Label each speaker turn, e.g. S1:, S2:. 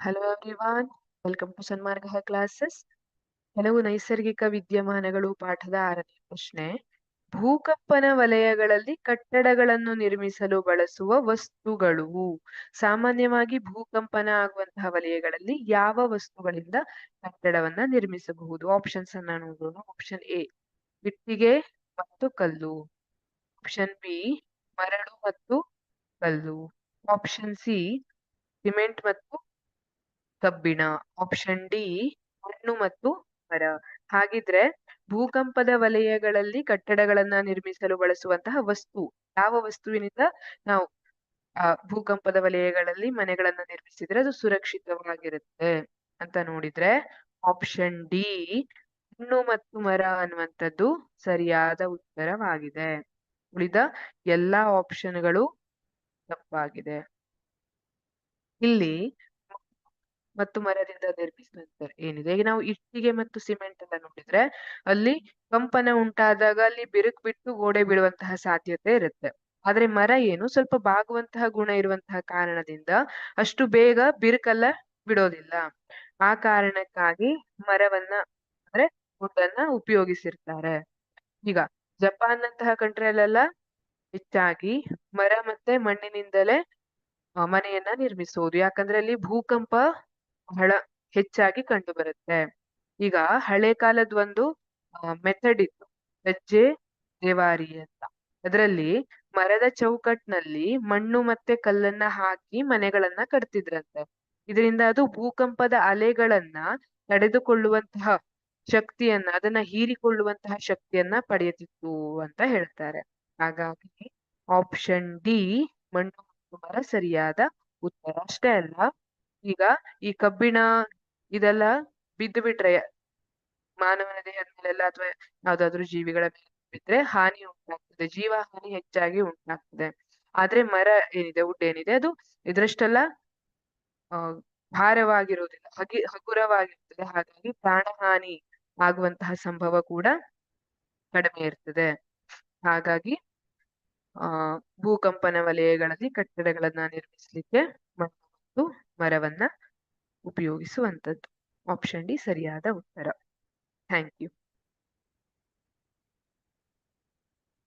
S1: Hello everyone, welcome to Sanmarga classes. ಕೆಲವು ನೈಸರ್ಗಿಕ ವಿದ್ಯಮಾನಗಳು ಪಾಠದ 6ನೇ ಪ್ರಶ್ನೆ. ಭೂಕಂಪನ ವಲಯಗಳಲ್ಲಿ ಕಟ್ಟಡಗಳನ್ನು ನಿರ್ಮಿಸಲು ಬಳಸುವ ವಸ್ತುಗಳು. ಸಾಮಾನ್ಯವಾಗಿ ಭೂಕಂಪನ ಆಗುವಂತಹ ವಲಯಗಳಲ್ಲಿ ಯಾವ ವಸ್ತುಗಳಿಂದ ಕಟ್ಟಡವನ್ನ ನಿರ್ಮಿಸಬಹುದು? ಆಪ್ಷನ್ಸ್ ಅನ್ನ ನೋಡೋಣ. ಆಪ್ಷನ್ ಎ ಇಟ್ಟಿಗೆ ಮತ್ತು ಕಲ್ಲು. ಆಪ್ಷನ್ ಬಿ ಮರಳು ಮತ್ತು ಕಲ್ಲು. ಆಪ್ಷನ್ ಸಿ ಸಿಮೆಂಟ್ ಮತ್ತು ಕಬ್ಬಿಣ. ಆಪ್ಷನ್ ಡಿ ಮಣ್ಣು ಮತ್ತು ಮರ. ಹಾಗಿದ್ರೆ ಭೂಕಂಪದ ವಲಯಗಳಲ್ಲಿ ಕಟ್ಟಡಗಳನ್ನ ನಿರ್ಮಿಸಲು ಬಳಸುವಂತಹ ವಸ್ತು, ಯಾವ ವಸ್ತುವಿನಿಂದ ನಾವು ಭೂಕಂಪದ ವಲಯಗಳಲ್ಲಿ ಮನೆಗಳನ್ನ ನಿರ್ಮಿಸಿದ್ರೆ ಅದು ಸುರಕ್ಷಿತವಾಗಿರುತ್ತೆ ಅಂತ ನೋಡಿದ್ರೆ ಆಪ್ಷನ್ ಡಿ ಮಣ್ಣು ಮತ್ತು ಮರ ಅನ್ನುವಂಥದ್ದು ಸರಿಯಾದ ಉತ್ತರವಾಗಿದೆ. ಉಳಿದ ಎಲ್ಲಾ ಆಪ್ಷನ್ಗಳು ತಪ್ಪಾಗಿದೆ. ಇಲ್ಲಿ ಮತ್ತು ಮರದಿಂದ ನಿರ್ಮಿಸಿದಂತ ಏನಿದೆ, ಈಗ ನಾವು ಇಟ್ಟಿಗೆ ಮತ್ತು ಸಿಮೆಂಟ್ ಅನ್ನ ನೋಡಿದ್ರೆ ಅಲ್ಲಿ ಕಂಪನ ಉಂಟಾದಾಗ ಅಲ್ಲಿ ಬಿರುಕು ಬಿಟ್ಟು ಗೋಡೆ ಬೀಳುವಂತಹ ಸಾಧ್ಯತೆ ಇರುತ್ತೆ. ಆದ್ರೆ ಮರ ಏನು ಸ್ವಲ್ಪ ಬಾಗುವಂತಹ ಗುಣ ಇರುವಂತಹ ಕಾರಣದಿಂದ ಅಷ್ಟು ಬೇಗ ಬಿರುಕಲ್ಲ ಬಿಡೋದಿಲ್ಲ. ಆ ಕಾರಣಕ್ಕಾಗಿ ಮರವನ್ನ ಅಂದ್ರೆ ವುಡ್ಡನ್ನ ಉಪಯೋಗಿಸಿರ್ತಾರೆ. ಈಗ ಜಪಾನ್ ನಂತಹ ಕಂಟ್ರಿಯಲ್ಲೆಲ್ಲ ಹೆಚ್ಚಾಗಿ ಮರ ಮತ್ತೆ ಮಣ್ಣಿನಿಂದಲೇ ಮನೆಯನ್ನ ನಿರ್ಮಿಸುವುದು. ಯಾಕಂದ್ರೆ ಅಲ್ಲಿ ಭೂಕಂಪ ಬಹಳ ಹೆಚ್ಚಾಗಿ ಕಂಡು ಬರುತ್ತೆ. ಈಗ ಹಳೆ ಕಾಲದ ಒಂದು ಮೆಥಡ್ ಇತ್ತು, ಹೆಜ್ಜೆ ದೇವಾರಿ ಅಂತ. ಅದರಲ್ಲಿ ಮರದ ಚೌಕಟ್ನಲ್ಲಿ ಮಣ್ಣು ಮತ್ತೆ ಕಲ್ಲನ್ನ ಹಾಕಿ ಮನೆಗಳನ್ನ ಕಟ್ತಿದ್ರಂತೆ. ಇದರಿಂದ ಅದು ಭೂಕಂಪದ ಅಲೆಗಳನ್ನ ತಡೆದುಕೊಳ್ಳುವಂತಹ ಶಕ್ತಿಯನ್ನ, ಅದನ್ನ ಹೀರಿಕೊಳ್ಳುವಂತಹ ಶಕ್ತಿಯನ್ನ ಪಡೆಯುತ್ತಿತ್ತು ಅಂತ ಹೇಳ್ತಾರೆ. ಹಾಗಾಗಿ ಆಪ್ಷನ್ ಡಿ ಮಣ್ಣು ಮತ್ತು ಮರ ಸರಿಯಾದ ಉತ್ತರ. ಅಷ್ಟೇ ಅಲ್ಲ, ಈಗ ಈ ಕಬ್ಬಿಣ ಇದೆಲ್ಲ ಬಿದ್ದು ಬಿಟ್ರೆ ಮಾನವನ ದೇಹದ ಮೇಲೆಲ್ಲ ಅಥವಾ ಯಾವ್ದಾದ್ರು ಜೀವಿಗಳ ಮೇಲೆ ಬಿದ್ರೆ ಹಾನಿ ಉಂಟಾಗ್ತದೆ, ಜೀವ ಹಾನಿ ಹೆಚ್ಚಾಗಿ ಉಂಟಾಗ್ತದೆ. ಆದ್ರೆ ಮರ ಏನಿದೆ, ವುಡ್ ಏನಿದೆ, ಅದು ಇದ್ರಷ್ಟೆಲ್ಲ ಭಾರವಾಗಿರುವುದಿಲ್ಲ, ಹಗುರವಾಗಿರ್ತದೆ. ಹಾಗಾಗಿ ಪ್ರಾಣಹಾನಿ ಆಗುವಂತಹ ಸಂಭವ ಕೂಡ ಕಡಿಮೆ ಇರ್ತದೆ. ಹಾಗಾಗಿ ಭೂಕಂಪನ ವಲಯಗಳಲ್ಲಿ ಕಟ್ಟಡಗಳನ್ನ ನಿರ್ಮಿಸಲಿಕ್ಕೆ ಮಣ್ಣು ಮತ್ತು ಮರವನ್ನ ಉಪಯೋಗಿಸುವಂಥದ್ದು. ಆಪ್ಷನ್ ಡಿ ಸರಿಯಾದ ಉತ್ತರ. Thank you.